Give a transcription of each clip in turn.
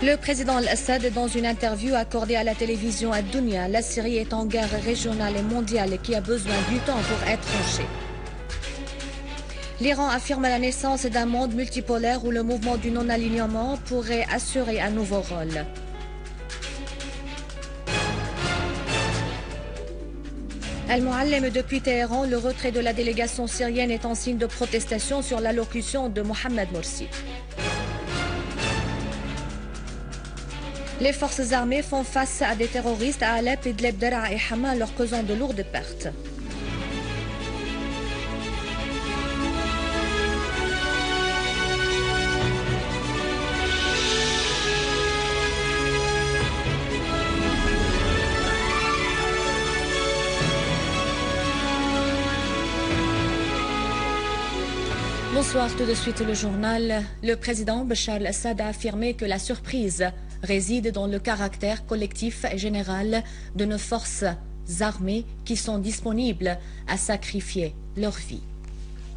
Le président Al-Assad, dans une interview accordée à la télévision Ad-Dunya, la Syrie est en guerre régionale et mondiale qui a besoin du temps pour être tranchée. L'Iran affirme la naissance d'un monde multipolaire où le mouvement du non-alignement pourrait assurer un nouveau rôle. Al-Muallem depuis Téhéran, le retrait de la délégation syrienne est en signe de protestation sur l'allocution de Mohamed Morsi. Les forces armées font face à des terroristes à Alep, Idlib, Daraa et Hama, leur causant de lourdes pertes. Bonsoir, tout de suite le journal. Le président Bachar al-Assad a affirmé que la surprise réside dans le caractère collectif et général de nos forces armées qui sont disponibles à sacrifier leur vie.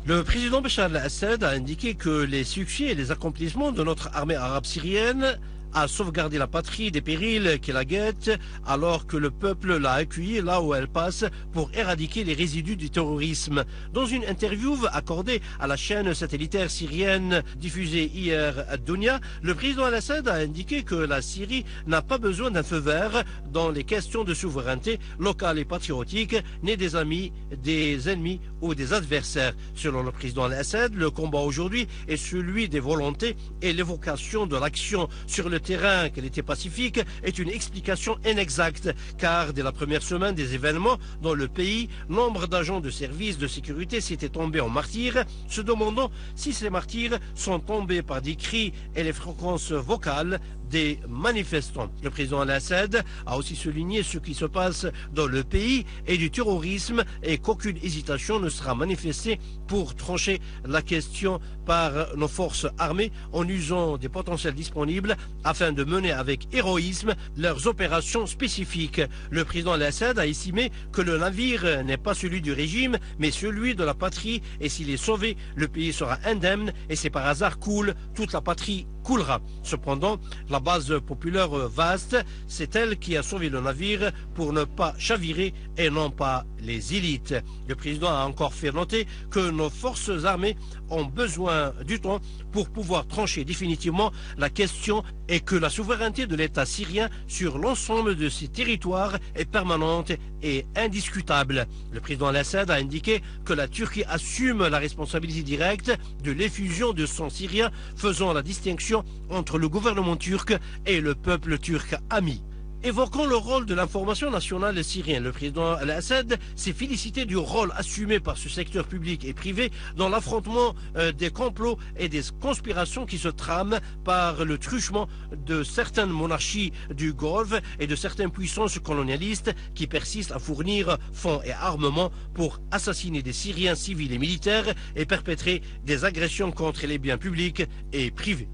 Le président Bachar al-Assad a indiqué que les succès et les accomplissements de notre armée arabe syrienne a sauvegardé la patrie des périls qui la guettent, alors que le peuple l'a accueilli là où elle passe pour éradiquer les résidus du terrorisme. Dans une interview accordée à la chaîne satellitaire syrienne diffusée hier à Dunya, le président Al-Assad a indiqué que la Syrie n'a pas besoin d'un feu vert dans les questions de souveraineté locale et patriotique, ni des amis, des ennemis ou des adversaires. Selon le président Al-Assad, le combat aujourd'hui est celui des volontés et l'évocation de l'action sur le terrain qu'elle était pacifique est une explication inexacte, car dès la première semaine des événements dans le pays, nombre d'agents de services de sécurité s'étaient tombés en martyrs, se demandant si ces martyrs sont tombés par des cris et les fréquences vocales des manifestants. Le président Al-Assad a aussi souligné ce qui se passe dans le pays et du terrorisme et qu'aucune hésitation ne sera manifestée pour trancher la question par nos forces armées en usant des potentiels disponibles afin de mener avec héroïsme leurs opérations spécifiques. Le président Al-Assad a estimé que le navire n'est pas celui du régime mais celui de la patrie, et s'il est sauvé, le pays sera indemne, et c'est par hasard coule, toute la patrie coulera. Cependant, la base populaire vaste, c'est elle qui a sauvé le navire pour ne pas chavirer et non pas les élites. Le président a encore fait noter que nos forces armées ont besoin du temps pour pouvoir trancher définitivement la question et que la souveraineté de l'État syrien sur l'ensemble de ses territoires est permanente et indiscutable. Le président Al-Assad a indiqué que la Turquie assume la responsabilité directe de l'effusion de sang syrien, faisant la distinction entre le gouvernement turc et le peuple turc ami. Évoquant le rôle de l'information nationale syrienne, le président Al-Assad s'est félicité du rôle assumé par ce secteur public et privé dans l'affrontement des complots et des conspirations qui se trament par le truchement de certaines monarchies du Golfe et de certaines puissances colonialistes qui persistent à fournir fonds et armements pour assassiner des Syriens civils et militaires et perpétrer des agressions contre les biens publics et privés.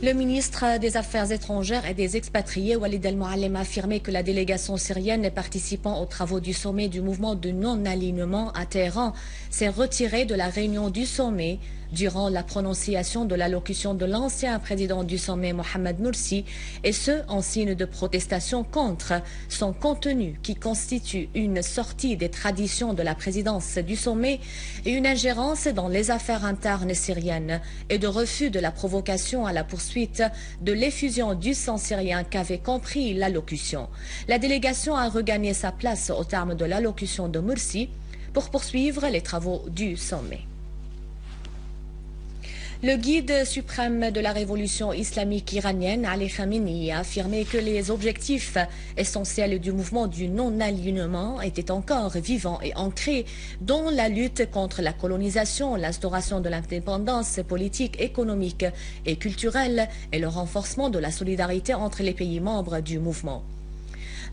Le ministre des Affaires étrangères et des expatriés, Walid Al-Muallem, a affirmé que la délégation syrienne participant aux travaux du sommet du mouvement de non-alignement à Téhéran s'est retirée de la réunion du sommet durant la prononciation de l'allocution de l'ancien président du sommet, Mohamed Morsi, et ce, en signe de protestation contre son contenu qui constitue une sortie des traditions de la présidence du sommet et une ingérence dans les affaires internes syriennes et de refus de la provocation à la poursuite de l'effusion du sang syrien qu'avait compris l'allocution. La délégation a regagné sa place au terme de l'allocution de Morsi pour poursuivre les travaux du sommet. Le guide suprême de la révolution islamique iranienne, Ali Khamenei, a affirmé que les objectifs essentiels du mouvement du non-alignement étaient encore vivants et ancrés dans la lutte contre la colonisation, l'instauration de l'indépendance politique, économique et culturelle et le renforcement de la solidarité entre les pays membres du mouvement.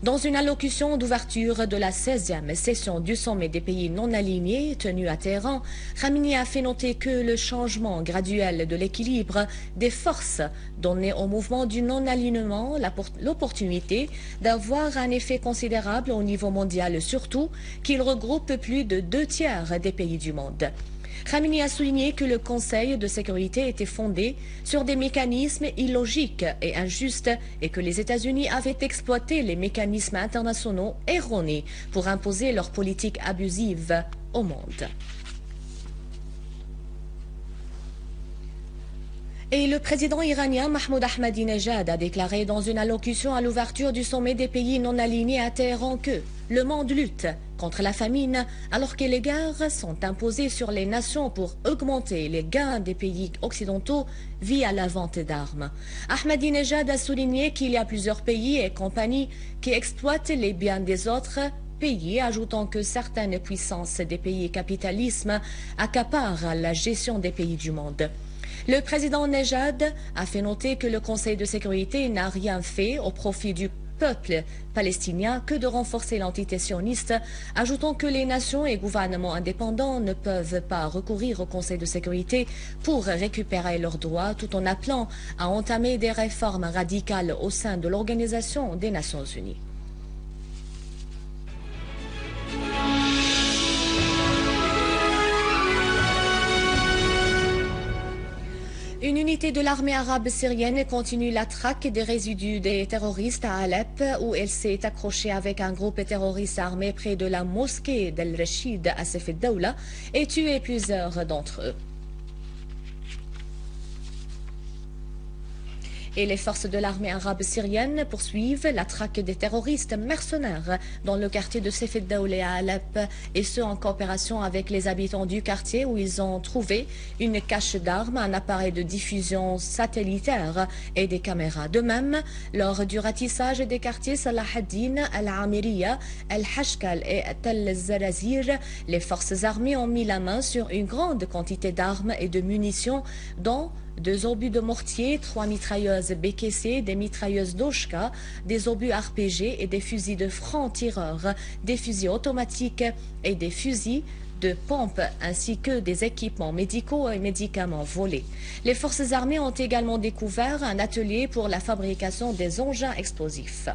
Dans une allocution d'ouverture de la 16e session du sommet des pays non alignés tenue à Téhéran, Khamenei a fait noter que le changement graduel de l'équilibre des forces donnait au mouvement du non-alignement l'opportunité d'avoir un effet considérable au niveau mondial, surtout qu'il regroupe plus de 2/3 des pays du monde. Khamenei a souligné que le Conseil de sécurité était fondé sur des mécanismes illogiques et injustes et que les États-Unis avaient exploité les mécanismes internationaux erronés pour imposer leur politique abusive au monde. Et le président iranien Mahmoud Ahmadinejad a déclaré dans une allocution à l'ouverture du sommet des pays non alignés à Téhéran que le monde lutte contre la famine alors que les guerres sont imposées sur les nations pour augmenter les gains des pays occidentaux via la vente d'armes. Ahmadinejad a souligné qu'il y a plusieurs pays et compagnies qui exploitent les biens des autres pays, ajoutant que certaines puissances des pays capitalistes accaparent la gestion des pays du monde. Le président Nejad a fait noter que le Conseil de sécurité n'a rien fait au profit du peuple palestinien que de renforcer l'entité sioniste, ajoutant que les nations et gouvernements indépendants ne peuvent pas recourir au Conseil de sécurité pour récupérer leurs droits, tout en appelant à entamer des réformes radicales au sein de l'Organisation des Nations Unies. Une unité de l'armée arabe syrienne continue la traque des résidus des terroristes à Alep, où elle s'est accrochée avec un groupe terroriste armé près de la mosquée d'Al-Rachid à Saif el-Dawla et tué plusieurs d'entre eux. Et les forces de l'armée arabe syrienne poursuivent la traque des terroristes mercenaires dans le quartier de Saif el-Dawla à Alep, et ce en coopération avec les habitants du quartier où ils ont trouvé une cache d'armes, un appareil de diffusion satellitaire et des caméras. De même, lors du ratissage des quartiers Salah ad-Din, Al-Amiriya, Al-Hashkal et Tel Zarazir, les forces armées ont mis la main sur une grande quantité d'armes et de munitions, dont 2 obus de mortier, 3 mitrailleuses BKC, des mitrailleuses Doshka, des obus RPG et des fusils de francs-tireurs, des fusils automatiques et des fusils de pompe, ainsi que des équipements médicaux et médicaments volés. Les forces armées ont également découvert un atelier pour la fabrication des engins explosifs.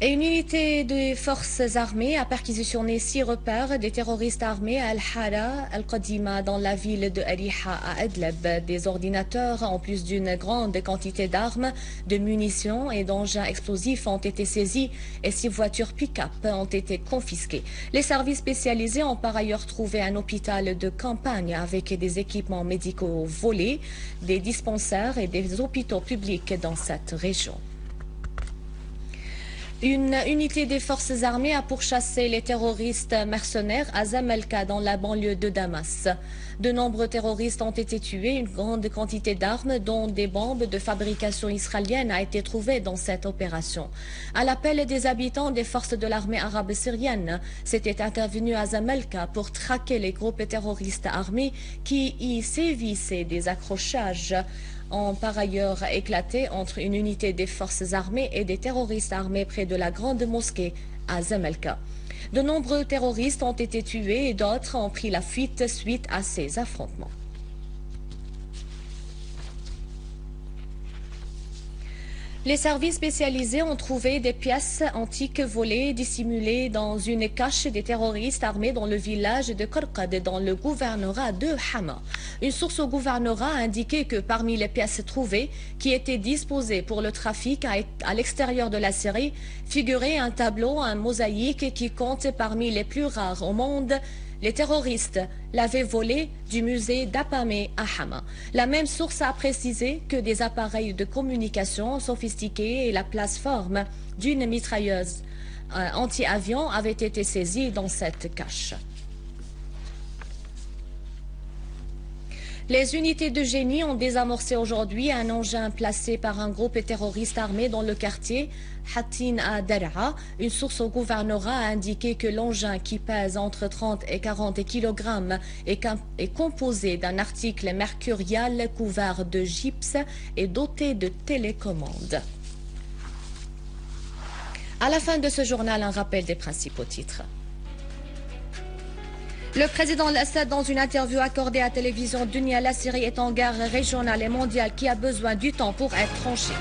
Et une unité des forces armées a perquisitionné 6 repères des terroristes armés à Al-Hara, Al-Qadima, dans la ville de Ariha à Idlib. Des ordinateurs, en plus d'une grande quantité d'armes, de munitions et d'engins explosifs ont été saisis et 6 voitures pick-up ont été confisquées. Les services spécialisés ont par ailleurs trouvé un hôpital de campagne avec des équipements médicaux volés, des dispensaires et des hôpitaux publics dans cette région. Une unité des forces armées a pourchassé les terroristes mercenaires à Zamalka dans la banlieue de Damas. De nombreux terroristes ont été tués. Une grande quantité d'armes, dont des bombes de fabrication israélienne, a été trouvée dans cette opération. À l'appel des habitants des forces de l'armée arabe syrienne, c'était intervenu à Zamalka pour traquer les groupes terroristes armés qui y sévissaient. Des accrochages ont par ailleurs éclaté entre une unité des forces armées et des terroristes armés près de la grande mosquée à Zamalka. De nombreux terroristes ont été tués et d'autres ont pris la fuite suite à ces affrontements. Les services spécialisés ont trouvé des pièces antiques volées dissimulées dans une cache des terroristes armés dans le village de Qarqad, dans le gouvernorat de Hama. Une source au gouvernorat a indiqué que parmi les pièces trouvées, qui étaient disposées pour le trafic à l'extérieur de la Syrie, figurait un tableau, un mosaïque qui compte parmi les plus rares au monde. Les terroristes l'avaient volé du musée d'Apamé à Hama. La même source a précisé que des appareils de communication sophistiqués et la plateforme d'une mitrailleuse anti-avion avaient été saisis dans cette cache. Les unités de génie ont désamorcé aujourd'hui un engin placé par un groupe terroriste armé dans le quartier Hatin à Daraa. Une source au gouvernorat a indiqué que l'engin, qui pèse entre 30 et 40 kg, est composé d'un article mercurial couvert de gypse et doté de télécommande. À la fin de ce journal, un rappel des principaux titres. Le président Al-Assad, dans une interview accordée à la télévision Dunia, la Syrie est en guerre régionale et mondiale qui a besoin du temps pour être tranchée.